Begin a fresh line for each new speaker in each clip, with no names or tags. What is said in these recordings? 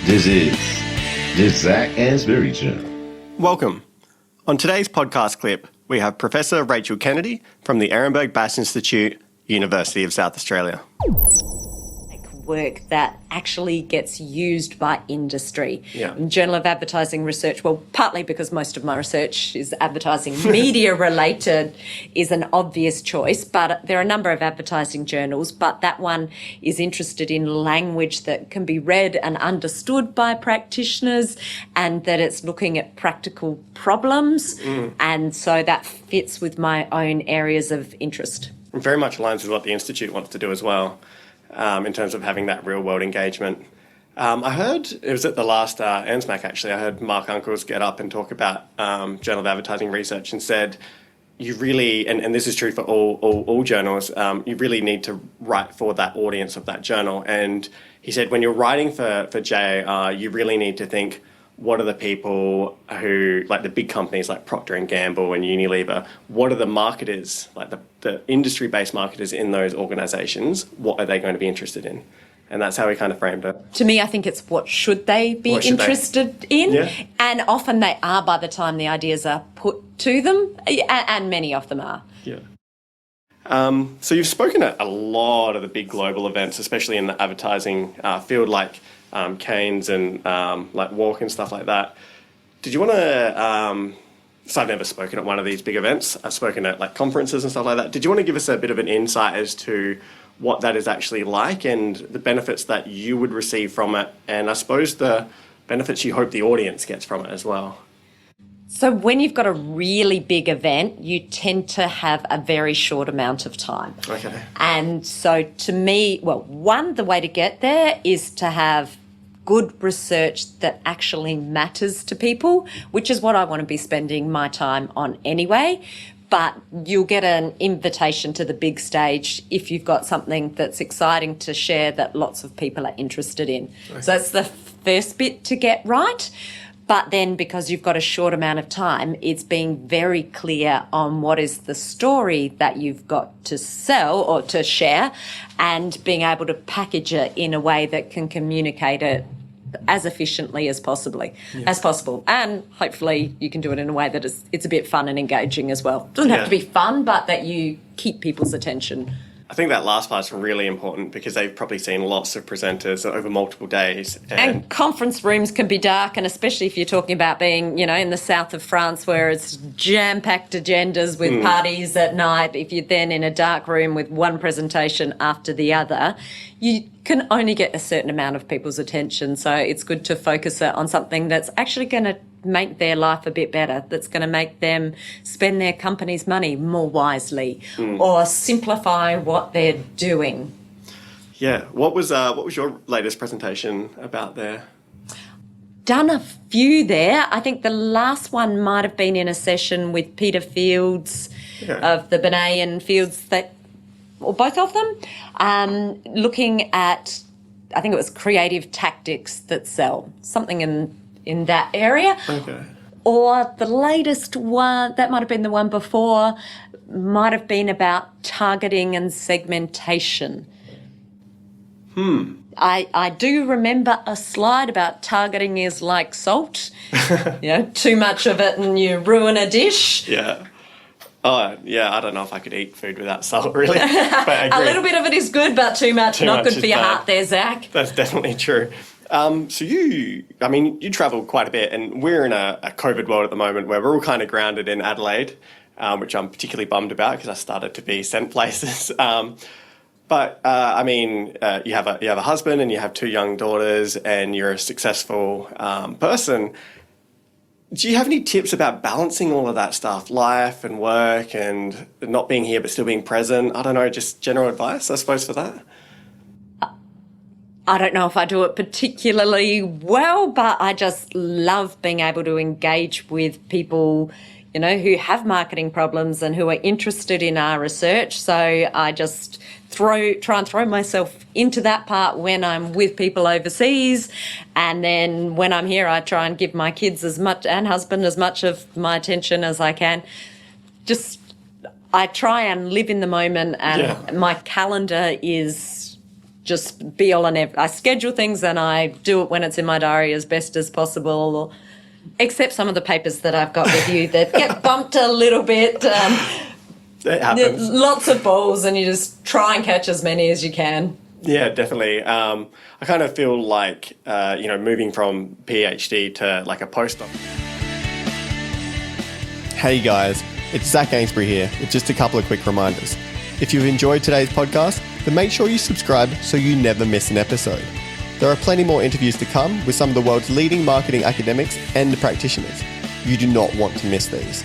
This is the Zac Anesbury Show.
Welcome. On today's podcast clip, we have Professor Rachel Kennedy from the Ehrenberg Bass Institute, University of South Australia.
Work that actually gets used by industry.
Yeah.
Journal of Advertising research, well, partly because most of my research is advertising media related, is an obvious choice, but there are a number of advertising journals, but that one is interested in language that can be read and understood by practitioners, and that it's looking at practical problems, and so that fits with my own areas of interest.
It very much aligns with what the Institute wants to do as well. In terms of having that real-world engagement. I heard, it was at the last NSMAC actually, I heard Mark Uncles get up and talk about Journal of Advertising research and said, you really, and this is true for all journals, you really need to write for that audience of that journal. And he said, when you're writing for JAR, you really need to think, what are the people who, like the big companies like Procter & Gamble and Unilever, what are the marketers, like the industry-based marketers in those organisations, what are they going to be interested in? And that's how he kind of framed it.
To me, I think it's what should they be interested in?
Yeah.
And often they are by the time the ideas are put to them, and many of them are.
Yeah. So you've spoken at a lot of the big global events, especially in the advertising field, like Canes and like Walk and stuff like that. Did you want to, so I've never spoken at one of these big events. I've spoken at like conferences and stuff like that. Did you want to give us a bit of an insight as to what that is actually like and the benefits that you would receive from it, and I suppose the benefits you hope the audience gets from it as well?
So when you've got a really big event, you tend to have a very short amount of time.
Okay.
And so to me, well, one, the way to get there is to have good research that actually matters to people, which is what I want to be spending my time on anyway. But you'll get an invitation to the big stage if you've got something that's exciting to share that lots of people are interested in. Okay. So that's the first bit to get right. But then because you've got a short amount of time, it's being very clear on what is the story that you've got to sell or to share, and being able to package it in a way that can communicate it as efficiently as possible. And hopefully you can do it in a way that it's a bit fun and engaging as well. It doesn't have to be fun, but that you keep people's attention.
I think that last part's really important because they've probably seen lots of presenters over multiple days.
And conference rooms can be dark, and especially if you're talking about being, in the south of France where it's jam-packed agendas with parties at night. If you're then in a dark room with one presentation after the other, you can only get a certain amount of people's attention. So it's good to focus it on something that's actually going to make their life a bit better, that's going to make them spend their company's money more wisely or simplify what they're doing.
Yeah. What was your latest presentation about there?
Done a few there. I think the last one might have been in a session with Peter Fields of the Benet and Fields, or both of them, looking at, I think it was creative tactics that sell, something in that area. Okay. Or the latest one, that might have been the one before, might have been about targeting and segmentation. I do remember a slide about targeting is like salt. Too much of it and you ruin a dish.
Yeah. Oh, yeah, I don't know if I could eat food without salt, really. But I agree.
A little bit of it is good, but too much not good for your heart there, Zac.
That's definitely true. So you travel quite a bit, and we're in a COVID world at the moment where we're all kind of grounded in Adelaide, which I'm particularly bummed about because I started to be sent places. But you have a husband and you have 2 young daughters and you're a successful person. Do you have any tips about balancing all of that stuff, life and work and not being here but still being present? I don't know, just general advice, I suppose, for that?
I don't know if I do it particularly well, but I just love being able to engage with people, who have marketing problems and who are interested in our research. So I just try and throw myself into that part when I'm with people overseas. And then when I'm here, I try and give my kids and husband as much of my attention as I can. I try and live in the moment, and my calendar is just be all and I schedule things and I do it when it's in my diary as best as possible, except some of the papers that I've got with you that get bumped a little bit.
It happens.
Lots of balls, and you just try and catch as many as you can.
Yeah, definitely. I kind of feel like, moving from PhD to like a postdoc.
Hey guys, it's Zac Anesbury here with just a couple of quick reminders. If you've enjoyed today's podcast, then make sure you subscribe so you never miss an episode. There are plenty more interviews to come with some of the world's leading marketing academics and practitioners. You do not want to miss these.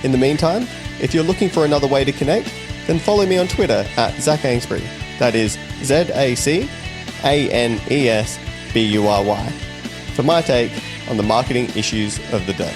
In the meantime, if you're looking for another way to connect, then follow me on Twitter at Zac Anesbury. That is ZACANESBURY for my take on the marketing issues of the day.